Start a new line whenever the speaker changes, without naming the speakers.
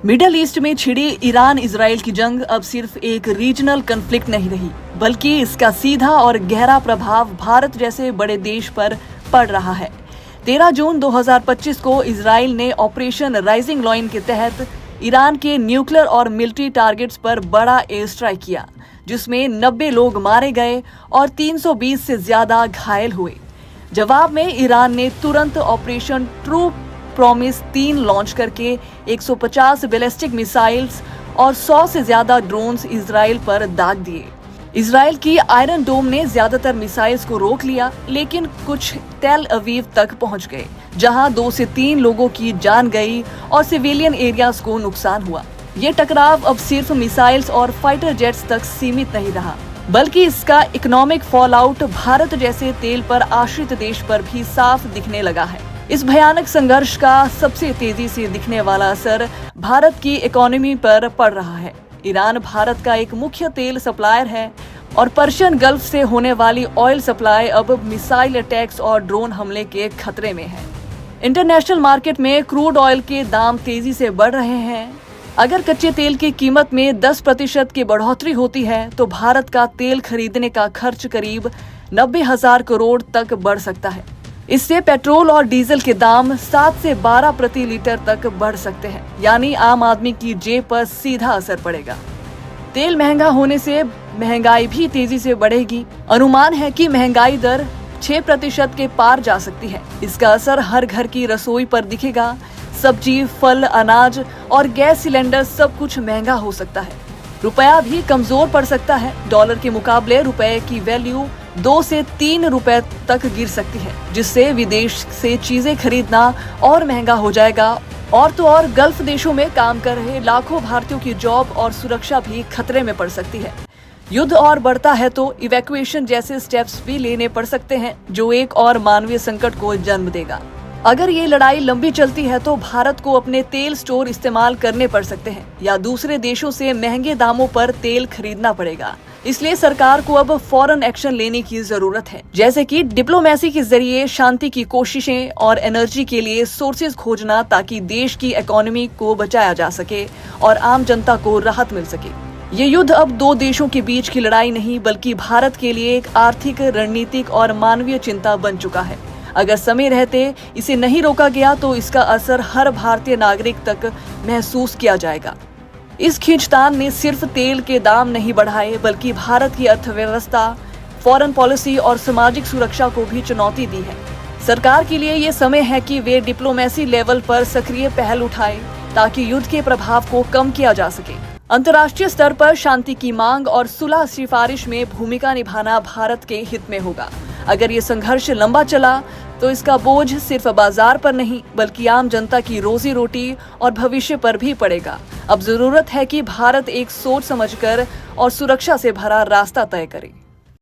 Middle east में छिड़ी Iran Israel की जंग अब सिर्फ एक रीजनल कन्फ्लिक्ट नहीं रही, बल्कि इसका सीधा और गहरा प्रभाव भारत जैसे बड़े देश पर पड़ रहा है। 13 जून 2025 को इजराइल ने ऑपरेशन राइजिंग लॉइन के तहत ईरान के न्यूक्लियर और मिलिट्री टारगेट्स पर बड़ा एयर स्ट्राइक किया, जिसमें 90 लोग मारे गए और 320 से ज्यादा घायल हुए। जवाब में ईरान ने तुरंत ऑपरेशन ट्रू प्रॉमिस 3 लॉन्च करके 150 बैलिस्टिक मिसाइल्स और 100 से ज्यादा ड्रोन्स इजराइल पर दाग दिए। इजराइल की आयरन डोम ने ज्यादातर मिसाइल्स को रोक लिया, लेकिन कुछ तेल अवीव तक पहुंच गए, जहां 2 से 3 लोगों की जान गई और सिविलियन एरियाज को नुकसान हुआ। ये टकराव अब सिर्फ मिसाइल्स और फाइटर जेट्स तक सीमित नहीं रहा, बल्कि इसका इकोनॉमिक फॉलआउट भारत जैसे तेल पर आश्रित देश पर भी साफ दिखने लगा है। इस भयानक संघर्ष का सबसे तेजी से दिखने वाला असर भारत की इकोनॉमी पर पड़ रहा है। ईरान भारत का एक मुख्य तेल सप्लायर है और पर्शियन गल्फ से होने वाली ऑयल सप्लाई अब मिसाइल अटैक्स और ड्रोन हमले के खतरे में है। इंटरनेशनल मार्केट में क्रूड ऑयल के दाम तेजी से बढ़ रहे हैं। अगर कच्चे तेल की कीमत में 10% की बढ़ोतरी होती है तो भारत का तेल खरीदने का खर्च करीब 90,000 करोड़ तक बढ़ सकता है। इससे पेट्रोल और डीजल के दाम 7 से 12 प्रति लीटर तक बढ़ सकते हैं, यानी आम आदमी की जेब पर सीधा असर पड़ेगा। तेल महंगा होने से महंगाई भी तेजी से बढ़ेगी। अनुमान है कि महंगाई दर 6% के पार जा सकती है। इसका असर हर घर की रसोई पर दिखेगा। सब्जी, फल, अनाज और गैस सिलेंडर सब कुछ महंगा हो सकता है। रुपया भी कमजोर पड़ सकता है। डॉलर के मुकाबले रुपए की वैल्यू 2 से 3 रुपए तक गिर सकती है, जिससे विदेश से चीजें खरीदना और महंगा हो जाएगा। और तो और गल्फ देशों में काम कर रहे लाखों भारतीयों की जॉब और सुरक्षा भी खतरे में पड़ सकती है। युद्ध और बढ़ता है तो इवैक्यूएशन जैसे स्टेप्स भी लेने पड़ सकते हैं, जो एक और मानवीय संकट को जन्म देगा। अगर ये लड़ाई लंबी चलती है तो भारत को अपने तेल स्टोर इस्तेमाल करने पड़ सकते हैं या दूसरे देशों से महंगे दामों पर तेल खरीदना पड़ेगा। इसलिए सरकार को अब फौरन एक्शन लेने की जरूरत है, जैसे कि डिप्लोमेसी के जरिए शांति की कोशिशें और एनर्जी के लिए सोर्सेज खोजना, ताकि देश की इकोनॉमी को बचाया जा सके और आम जनता को राहत मिल सके। ये युद्ध अब 2 देशों के बीच की लड़ाई नहीं, बल्कि भारत के लिए एक आर्थिक, रणनीतिक और मानवीय चिंता बन चुका है। अगर समय रहते इसे नहीं रोका गया तो इसका असर हर भारतीय नागरिक तक महसूस किया जाएगा। इस खींचतान ने सिर्फ तेल के दाम नहीं बढ़ाए, बल्कि भारत की अर्थव्यवस्था, फॉरेन पॉलिसी और सामाजिक सुरक्षा को भी चुनौती दी है। सरकार के लिए ये समय है कि वे डिप्लोमेसी लेवल पर सक्रिय पहल उठाए, ताकि युद्ध के प्रभाव को कम किया जा सके। अंतर्राष्ट्रीय स्तर पर शांति की मांग और सुलह सिफारिश में भूमिका निभाना भारत के हित में होगा। अगर ये संघर्ष लंबा चला तो इसका बोझ सिर्फ बाजार पर नहीं, बल्कि आम जनता की रोजी रोटी और भविष्य पर भी पड़ेगा। अब जरूरत है कि भारत एक सोच समझकर और सुरक्षा से भरा रास्ता तय करे।